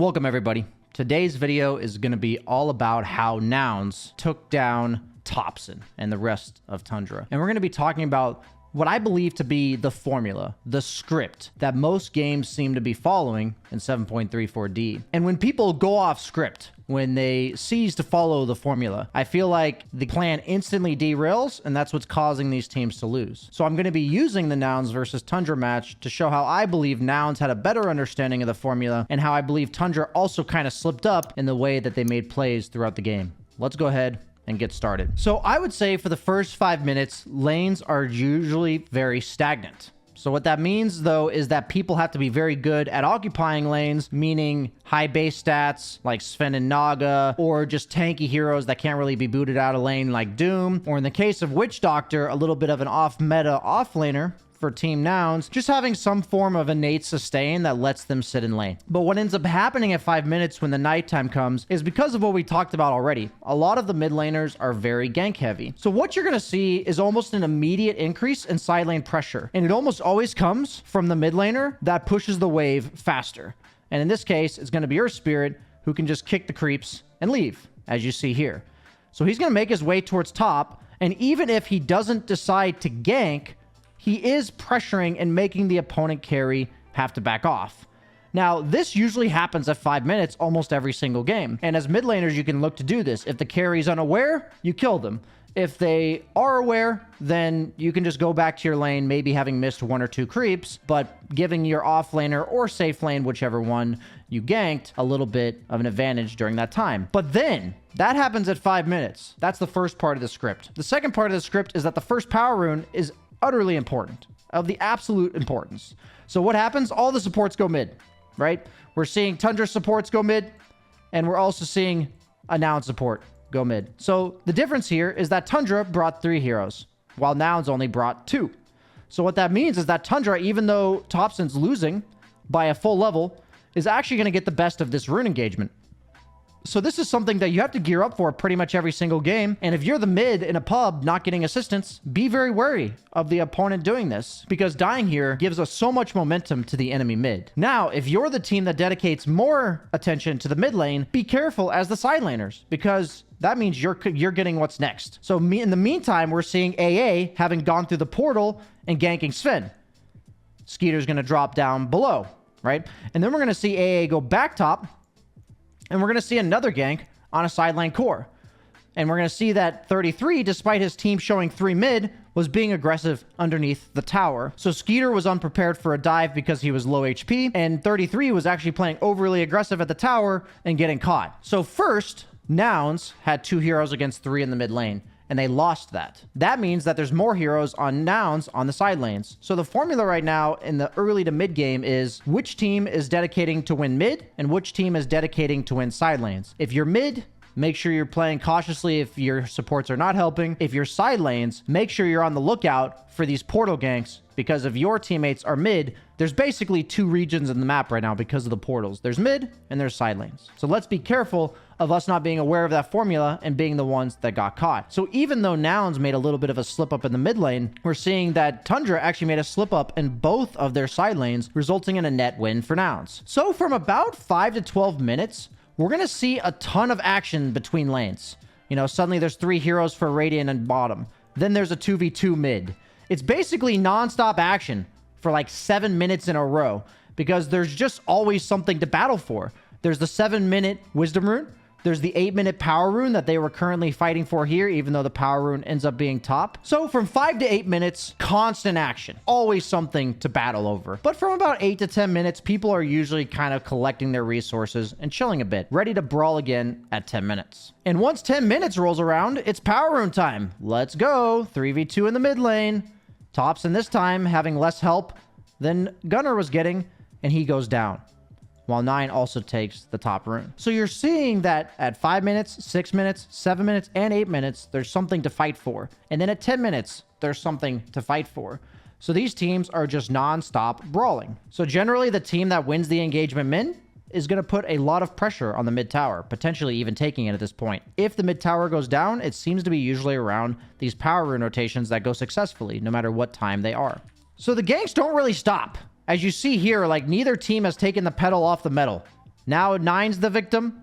Welcome everybody. Today's video is going to be all about how Nouns took down TOPSON and the rest of Tundra. And we're going to be talking about what I believe to be the formula, the script that most games seem to be following in 7.34D. And when people go off script, when they cease to follow the formula, I feel like the plan instantly derails, and that's what's causing these teams to lose. So I'm going to be using the Nouns versus Tundra match to show how I believe Nouns had a better understanding of the formula and how I believe Tundra also kind of slipped up in the way that they made plays throughout the game. Let's go ahead and get started. So I would say for the first 5 minutes, lanes are usually very stagnant. So what that means, though, is that people have to be very good at occupying lanes, meaning high base stats like Sven and Naga, or just tanky heroes that can't really be booted out of lane like Doom, or in the case of Witch Doctor, a little bit of an off-meta offlaner for Team Nouns, just having some form of innate sustain that lets them sit in lane. But what ends up happening at 5 minutes when the nighttime comes is because of what we talked about already. A lot of the mid laners are very gank heavy. So what you're going to see is almost an immediate increase in side lane pressure. And it almost always comes from the mid laner that pushes the wave faster. And in this case, it's going to be Earth Spirit who can just kick the creeps and leave, as you see here. So he's going to make his way towards top. And even if he doesn't decide to gank, he is pressuring and making the opponent carry have to back off. Now, this usually happens at 5 minutes almost every single game. And as mid laners, you can look to do this. If the carry's unaware, you kill them. If they are aware, then you can just go back to your lane, maybe having missed 1 or 2 creeps, but giving your offlaner or safe lane, whichever one you ganked, a little bit of an advantage during that time. But then, that happens at 5 minutes. That's the first part of the script. The second part of the script is that the first power rune is utterly important, of the absolute importance. So what happens? All the supports go mid, right? We're seeing Tundra supports go mid, and we're also seeing a Noun support go mid. So the difference here is that Tundra brought 3 heroes, while Nouns only brought 2. So what that means is that Tundra, even though TOPSON's losing by a full level, is actually going to get the best of this rune engagement. So this is something that you have to gear up for pretty much every single game. And if you're the mid in a pub not getting assistance, be very wary of the opponent doing this, because dying here gives us so much momentum to the enemy mid. Now, if you're the team that dedicates more attention to the mid lane, be careful as the side laners, because that means you're getting what's next. So in the meantime, we're seeing AA having gone through the portal and ganking Sven. Skeeter's going to drop down below, right? And then we're going to see AA go back top, and we're going to see another gank on a side lane core. And we're going to see that 33, despite his team showing 3 mid, was being aggressive underneath the tower. So Skeeter was unprepared for a dive because he was low HP, and 33 was actually playing overly aggressive at the tower and getting caught. So first, Nouns had 2 heroes against 3 in the mid lane, and they lost that. That means that there's more heroes on Nouns on the side lanes. So the formula right now in the early to mid game is which team is dedicating to win mid and which team is dedicating to win side lanes. If you're mid, make sure you're playing cautiously if your supports are not helping. If you're side lanes, make sure you're on the lookout for these portal ganks, because if your teammates are mid, there's basically 2 regions in the map right now because of the portals. There's mid and there's side lanes. So let's be careful of us not being aware of that formula and being the ones that got caught. So even though Nouns made a little bit of a slip up in the mid lane, we're seeing that Tundra actually made a slip up in both of their side lanes, resulting in a net win for Nouns. So from about 5 to 12 minutes, we're going to see a ton of action between lanes. You know, suddenly there's 3 heroes for Radiant and bottom. Then there's a 2v2 mid. It's basically non-stop action for like 7 minutes in a row, because there's just always something to battle for. There's the 7-minute Wisdom Rune. There's the 8-minute Power Rune that they were currently fighting for here, even though the Power Rune ends up being top. So from 5 to 8 minutes, constant action. Always something to battle over. But from about 8 to 10 minutes, people are usually kind of collecting their resources and chilling a bit, ready to brawl again at 10 minutes. And once 10 minutes rolls around, it's Power Rune time. Let's go. 3v2 in the mid lane. TOPSON this time having less help than Gunnar was getting, and he goes down, while 9 also takes the top rune. So you're seeing that at 5 minutes, 6 minutes, 7 minutes, and 8 minutes, there's something to fight for. And then at 10 minutes, there's something to fight for. So these teams are just non-stop brawling. So generally, the team that wins the engagement mid is going to put a lot of pressure on the mid tower, potentially even taking it at this point. If the mid tower goes down, it seems to be usually around these power rune rotations that go successfully, no matter what time they are. So the ganks don't really stop. As you see here, like, neither team has taken the pedal off the metal. Now Nine's the victim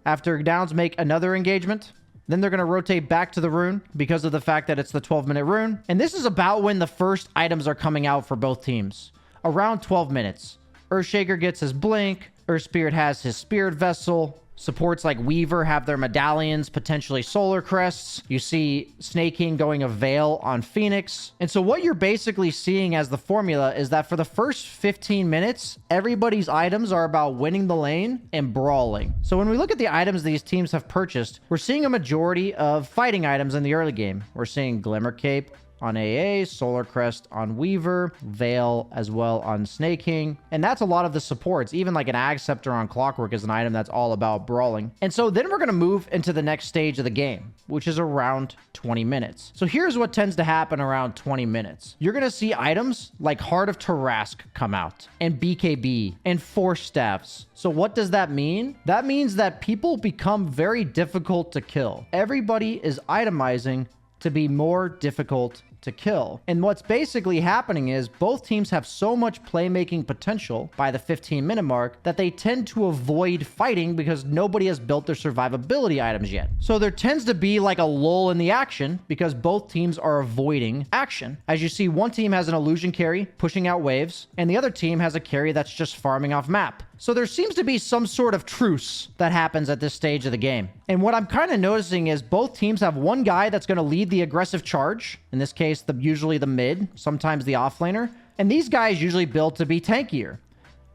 after Downs make another engagement. Then they're going to rotate back to the rune because of the fact that it's the 12-minute rune. And this is about when the first items are coming out for both teams. Around 12 minutes. Earthshaker gets his blink. Earthspirit has his spirit vessel. Supports like Weaver have their medallions, potentially solar crests. You see Snake King going a veil on Phoenix. And so what you're basically seeing as the formula is that for the first 15 minutes, everybody's items are about winning the lane and brawling. So when we look at the items these teams have purchased, we're seeing a majority of fighting items in the early game. We're seeing Glimmer Cape on AA, Solar Crest on Weaver, Veil as well on Snake King. And that's a lot of the supports. Even like an Ag Scepter on Clockwork is an item that's all about brawling. And so then we're going to move into the next stage of the game, which is around 20 minutes. So here's what tends to happen around 20 minutes. You're going to see items like Heart of Tarask come out, and BKB, and Force Staffs. So what does that mean? That means that people become very difficult to kill. Everybody is itemizing to be more difficult to kill. And what's basically happening is both teams have so much playmaking potential by the 15-minute mark that they tend to avoid fighting because nobody has built their survivability items yet. So there tends to be like a lull in the action because both teams are avoiding action. As you see, one team has an illusion carry pushing out waves, and the other team has a carry that's just farming off map. So there seems to be some sort of truce that happens at this stage of the game. And what I'm kind of noticing is both teams have one guy that's going to lead the aggressive charge. In this case, usually the mid, sometimes the offlaner. And these guys usually build to be tankier.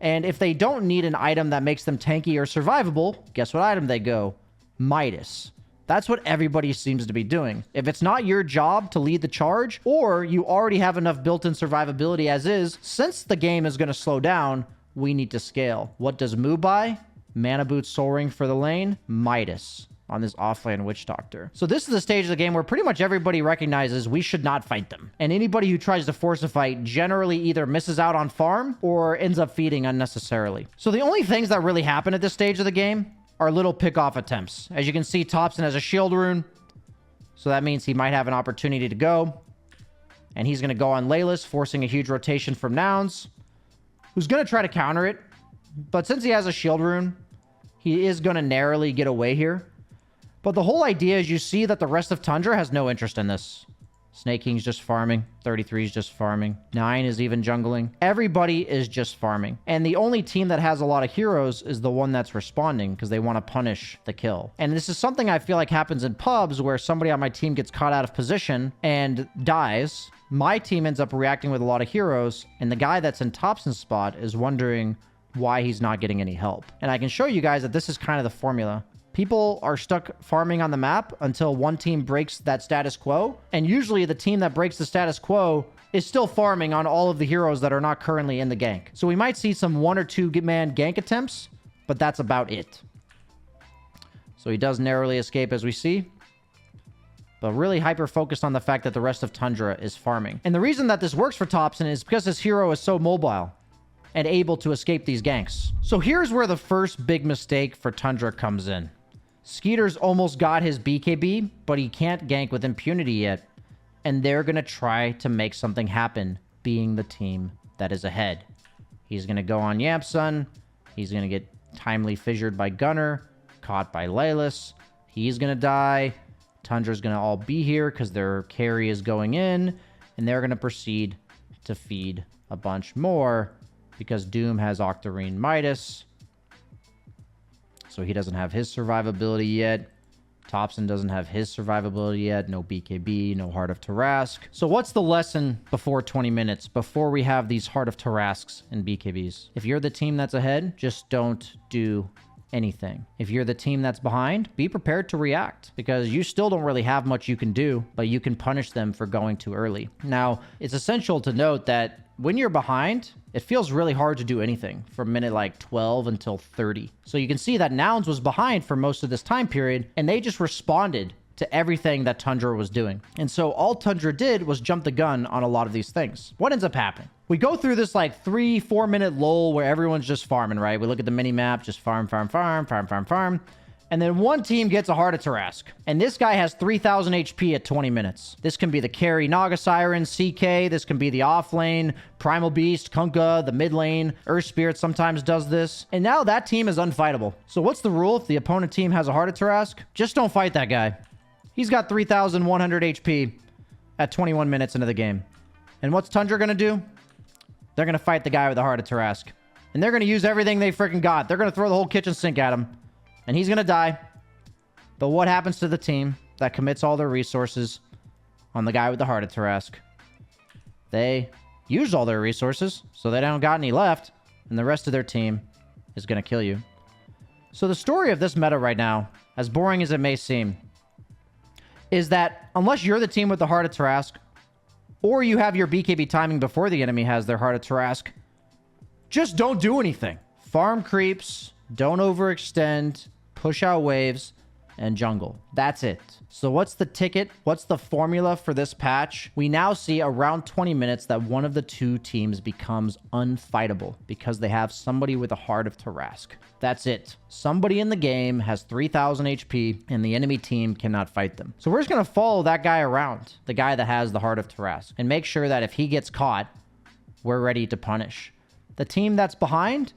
And if they don't need an item that makes them tanky or survivable, guess what item they go? Midas. That's what everybody seems to be doing. If it's not your job to lead the charge, or you already have enough built-in survivability as is, since the game is going to slow down, we need to scale. What does Moo buy? Mana Boot Soul Ring for the lane. Midas on this offlane Witch Doctor. So this is the stage of the game where pretty much everybody recognizes we should not fight them. And anybody who tries to force a fight generally either misses out on farm or ends up feeding unnecessarily. So the only things that really happen at this stage of the game are little pick-off attempts. As you can see, TOPSON has a shield rune. So that means he might have an opportunity to go. And he's going to go on Layla's, forcing a huge rotation from Nouns, who's going to try to counter it. But since he has a shield rune, he is going to narrowly get away here. But the whole idea is you see that the rest of Tundra has no interest in this. Snake King's just farming. 33 is just farming. 9 is even jungling. Everybody is just farming. And the only team that has a lot of heroes is the one that's responding because they want to punish the kill. And this is something I feel like happens in pubs where somebody on my team gets caught out of position and dies. My team ends up reacting with a lot of heroes, and the guy that's in TOPSON's spot is wondering why he's not getting any help. And I can show you guys that this is kind of the formula. People are stuck farming on the map until one team breaks that status quo. And usually the team that breaks the status quo is still farming on all of the heroes that are not currently in the gank. So we might see some 1 or 2 man gank attempts, but that's about it. So he does narrowly escape as we see, but really hyper-focused on the fact that the rest of Tundra is farming. And the reason that this works for TOPSON is because this hero is so mobile and able to escape these ganks. So here's where the first big mistake for Tundra comes in. Skeeter's almost got his BKB, but he can't gank with impunity yet. And they're going to try to make something happen, being the team that is ahead. He's going to go on Yamsun. He's going to get timely fissured by Gunner, caught by Laylas. He's going to die. Tundra's going to all be here because their carry is going in. And they're going to proceed to feed a bunch more because Doom has Octarine Midas. So he doesn't have his survivability yet. TOPSON doesn't have his survivability yet. No BKB, no Heart of Tarask. So what's the lesson before 20 minutes, before we have these Heart of Tarasks and BKBs? If you're the team that's ahead, just don't do anything. If you're the team that's behind, be prepared to react because you still don't really have much you can do, but you can punish them for going too early. Now, it's essential to note that when you're behind, it feels really hard to do anything from minute like 12 until 30. So you can see that Nouns was behind for most of this time period, and they just responded to everything that Tundra was doing. And so all Tundra did was jump the gun on a lot of these things. What ends up happening? We go through this like 3-4 minute lull where everyone's just farming, right? We look at the mini map, just farm, farm, farm, farm, farm, farm. And then one team gets a Heart of Tarask. And this guy has 3,000 HP at 20 minutes. This can be the carry Naga Siren, CK. This can be the off lane, Primal Beast, Kunkka, the mid lane. Earth Spirit sometimes does this. And now that team is unfightable. So what's the rule if the opponent team has a Heart of Tarask? Just don't fight that guy. He's got 3,100 HP at 21 minutes into the game. And what's Tundra going to do? They're going to fight the guy with the Heart of Tarask. And they're going to use everything they freaking got. They're going to throw the whole kitchen sink at him. And he's going to die. But what happens to the team that commits all their resources on the guy with the Heart of Tarask? They used all their resources, so they don't got any left. And the rest of their team is going to kill you. So the story of this meta right now, as boring as it may seem, is that unless you're the team with the Heart of Tarask, or you have your BKB timing before the enemy has their Heart of Tarask, just don't do anything. Farm creeps, don't overextend, push out waves, and jungle. That's it. So what's the ticket? What's the formula for this patch? We now see around 20 minutes that one of the two teams becomes unfightable because they have somebody with a Heart of Tarask. That's it. Somebody in the game has 3,000 HP and the enemy team cannot fight them. So we're just going to follow that guy around, the guy that has the Heart of Tarask, and make sure that if he gets caught, we're ready to punish. The team that's behind,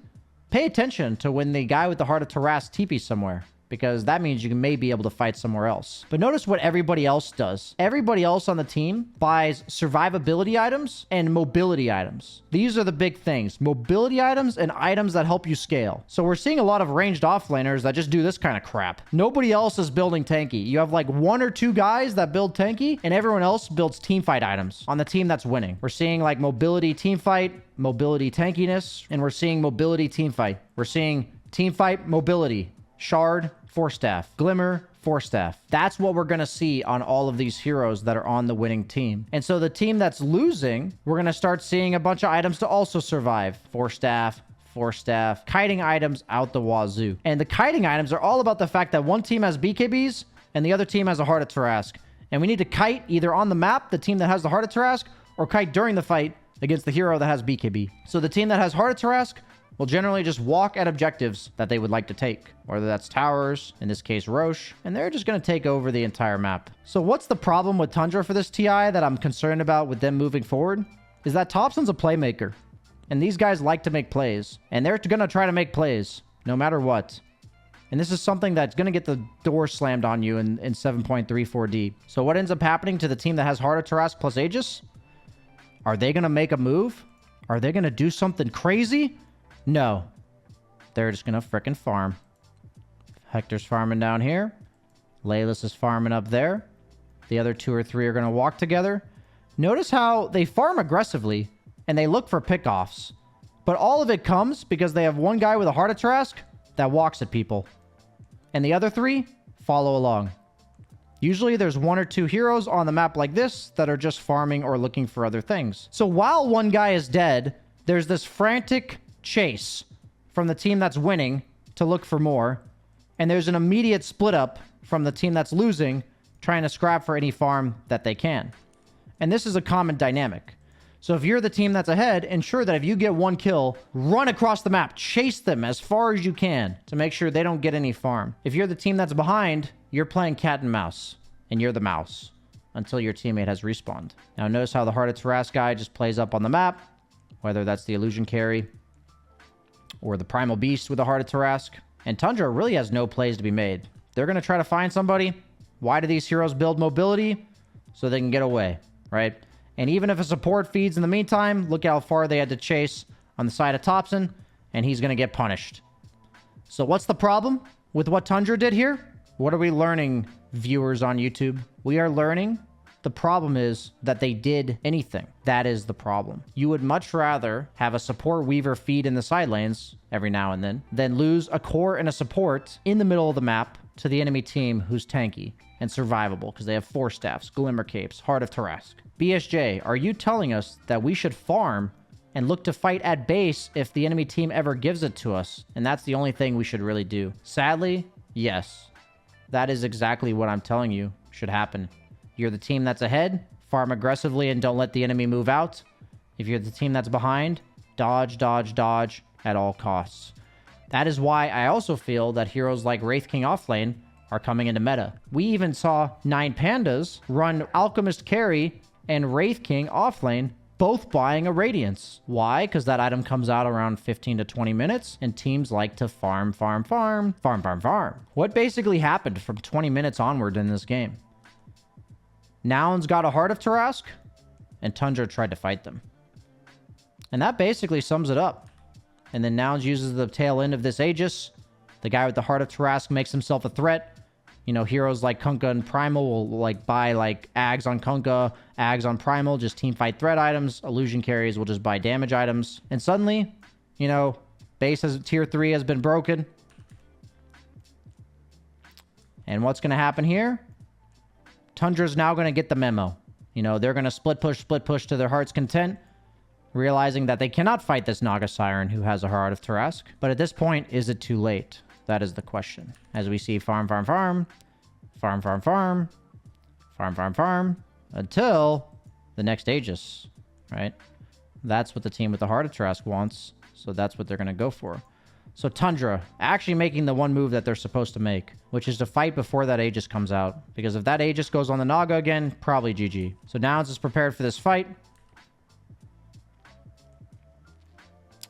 pay attention to when the guy with the Heart of Tarask TPs somewhere, because that means you may be able to fight somewhere else. But notice what everybody else does. Everybody else on the team buys survivability items and mobility items. These are the big things. Mobility items and items that help you scale. So we're seeing a lot of ranged offlaners that just do this kind of crap. Nobody else is building tanky. You have like one or two guys that build tanky, and everyone else builds teamfight items on the team that's winning. We're seeing like mobility teamfight, mobility tankiness, and we're seeing mobility teamfight. We're seeing teamfight mobility. Shard, 4-staff. Glimmer, 4-staff. That's what we're going to see on all of these heroes that are on the winning team. And so the team that's losing, we're going to start seeing a bunch of items to also survive. 4-staff, 4-staff, kiting items out the wazoo. And the kiting items are all about the fact that one team has BKBs and the other team has a Heart of Tarask. And we need to kite either on the map, the team that has the Heart of Tarask, or kite during the fight against the hero that has BKB. So the team that has Heart of Tarask will generally just walk at objectives that they would like to take, whether that's towers, in this case Roche, and they're just going to take over the entire map. So what's the problem with Tundra for this TI that I'm concerned about with them moving forward? Is that TOPSON's a playmaker, and these guys like to make plays, and they're going to try to make plays no matter what. And this is something that's going to get the door slammed on you in 7.34D. So what ends up happening to the team that has Heart of Tarask plus Aegis? Are they going to make a move? Are they going to do something crazy? No. They're just going to frickin' farm. Hector's farming down here. Layla's is farming up there. The other two or three are going to walk together. Notice how they farm aggressively and they look for pickoffs. But all of it comes because they have one guy with a Heart of Tarask that walks at people. And the other three follow along. Usually there's one or two heroes on the map like this that are just farming or looking for other things. So while one guy is dead, there's this frantic chase from the team that's winning to look for more, and there's an immediate split up from the team that's losing trying to scrap for any farm that they can. And this is a common dynamic. So if you're the team that's ahead, ensure that if you get one kill, run across the map, chase them as far as you can to make sure they don't get any farm. If you're the team that's behind, you're playing cat and mouse, and you're the mouse until your teammate has respawned. Now notice how the Heart of Tarask guy just plays up on the map, whether that's the illusion carry or the Primal Beast with a Heart of Tarask. And Tundra really has no plays to be made. They're going to try to find somebody. Why do these heroes build mobility? So they can get away, right? And even if a support feeds in the meantime, look how far they had to chase on the side of TOPSON, and he's going to get punished. So what's the problem with what Tundra did here? What are we learning, viewers on YouTube? We are learning the problem is that they did anything. That is the problem. You would much rather have a support weaver feed in the side lanes every now and then than lose a core and a support in the middle of the map to the enemy team who's tanky and survivable because they have 4-staffs, Glimmer Capes, Heart of Tarask. BSJ, are you telling us that we should farm and look to fight at base if the enemy team ever gives it to us? And that's the only thing we should really do. Sadly, yes. That is exactly what I'm telling you should happen. You're the team that's ahead, farm aggressively and don't let the enemy move out. If you're the team that's behind, dodge, dodge, dodge at all costs. That is why I also feel that heroes like Wraith King offlane are coming into meta. We even saw 9 Pandas run Alchemist carry and Wraith King offlane, both buying a Radiance. Why? Because that item comes out around 15 to 20 minutes, and teams like to farm. What basically happened from 20 minutes onward in this game? Nouns got a Heart of Tarask, and Tundra tried to fight them. And that basically sums it up. And then Nouns uses the tail end of this Aegis. The guy with the Heart of Tarask makes himself a threat. You know, heroes like Kunkka and Primal will like buy like Ags on Kunkka, Ags on Primal, just team fight threat items. Illusion carries will just buy damage items. And suddenly, you know, base has tier 3 has been broken. And what's going to happen here? Tundra's now going to get the memo. You know, they're going to split push to their heart's content, realizing that they cannot fight this Naga Siren who has a Heart of Tarask. But at this point, is it too late? That is the question. As we see farm, until the next Aegis, right? That's what the team with the Heart of Tarask wants, so that's what they're going to go for. So Tundra actually making the one move that they're supposed to make, which is to fight before that Aegis comes out. Because if that Aegis goes on the Naga again, probably GG. So Nouns is prepared for this fight.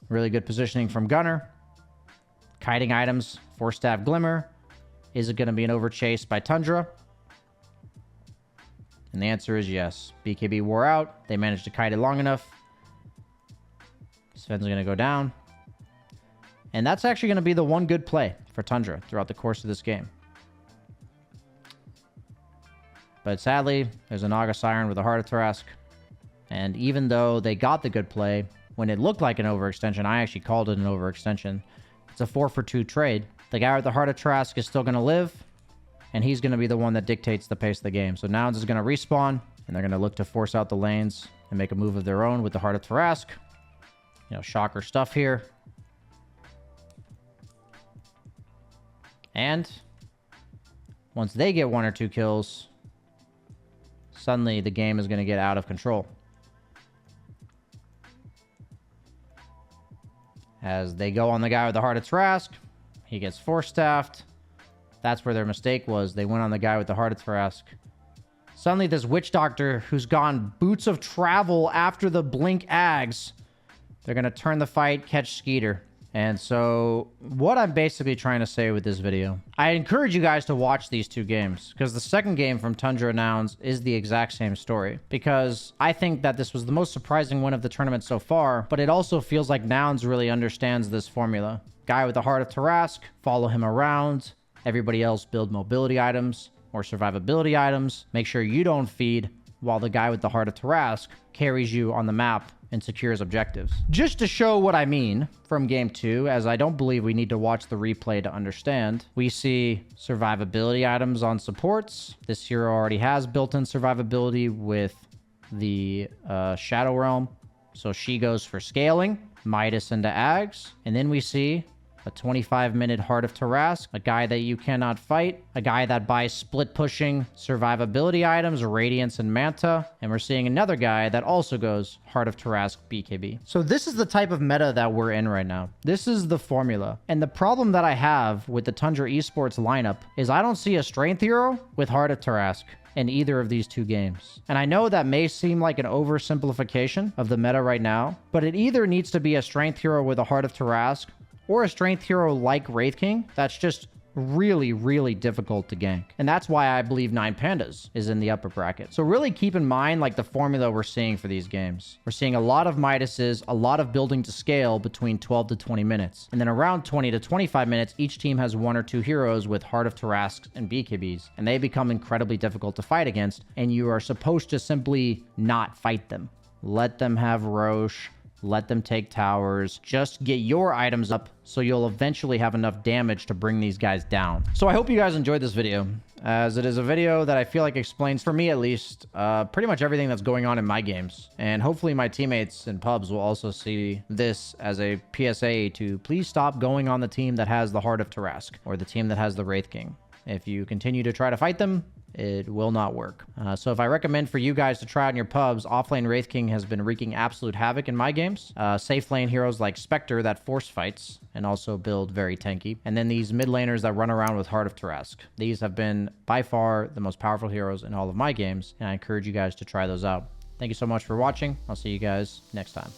Really good positioning from Gunner. Kiting items, Force Staff Glimmer. Is it going to be an overchase by Tundra? And the answer is yes. BKB wore out. They managed to kite it long enough. Sven's going to go down. And that's actually going to be the one good play for Tundra throughout the course of this game. But sadly, there's a Naga Siren with a Heart of Tarask. And even though they got the good play, when it looked like an overextension, I actually called it an overextension. It's a 4-for-2 trade. The guy with the Heart of Tarask is still going to live, and he's going to be the one that dictates the pace of the game. So Nouns is going to respawn, and they're going to look to force out the lanes and make a move of their own with the Heart of Tarask. You know, shocker stuff here. And once they get 1 or 2 kills, suddenly the game is going to get out of control. As they go on the guy with the Heart of Tarask, he gets Force Staffed. That's where their mistake was. They went on the guy with the Heart of Tarask. Suddenly this Witch Doctor, who's gone Boots of Travel after the Blink Ags, they're going to turn the fight, catch Skeeter. And so what I'm basically trying to say with this video, I encourage you guys to watch these 2 games, because the second game from Tundra Nouns is the exact same story. Because I think that this was the most surprising win of the tournament so far, but it also feels like Nouns really understands this formula. Guy with the Heart of Tarask, follow him around. Everybody else build mobility items or survivability items. Make sure you don't feed while the guy with the Heart of Tarask carries you on the map and secures objectives. Just to show what I mean from game 2, as I don't believe we need to watch the replay to understand, we see survivability items on supports. This hero already has built-in survivability with the Shadow Realm, so she goes for scaling, Midas into Ags, and then we see a 25-minute Heart of Tarask, a guy that you cannot fight, a guy that buys split-pushing survivability items, Radiance and Manta, and we're seeing another guy that also goes Heart of Tarask BKB. So this is the type of meta that we're in right now. This is the formula. And the problem that I have with the Tundra Esports lineup is I don't see a strength hero with Heart of Tarask in either of these 2 games. And I know that may seem like an oversimplification of the meta right now, but it either needs to be a strength hero with a Heart of Tarask or a strength hero like Wraith King that's just really, really difficult to gank. And that's why I believe 9 Pandas is in the upper bracket. So really keep in mind like the formula we're seeing for these games. We're seeing a lot of Midases, a lot of building to scale between 12 to 20 minutes. And then around 20 to 25 minutes, each team has 1 or 2 heroes with Heart of Tarasks and BKBs. And they become incredibly difficult to fight against. And you are supposed to simply not fight them. Let them have Roche. Let them take towers. Just get your items up so you'll eventually have enough damage to bring these guys down. So I hope you guys enjoyed this video, as it is a video that I feel like explains, for me at least, pretty much everything that's going on in my games. And hopefully my teammates in pubs will also see this as a PSA to please stop going on the team that has the Heart of Tarask or the team that has the Wraith King. If you continue to try to fight them, it will not work. So if I recommend for you guys to try out in your pubs, offlane Wraith King has been wreaking absolute havoc in my games. Safe lane heroes like Spectre that force fights and also build very tanky. And then these mid laners that run around with Heart of Tarask. These have been by far the most powerful heroes in all of my games, and I encourage you guys to try those out. Thank you so much for watching. I'll see you guys next time.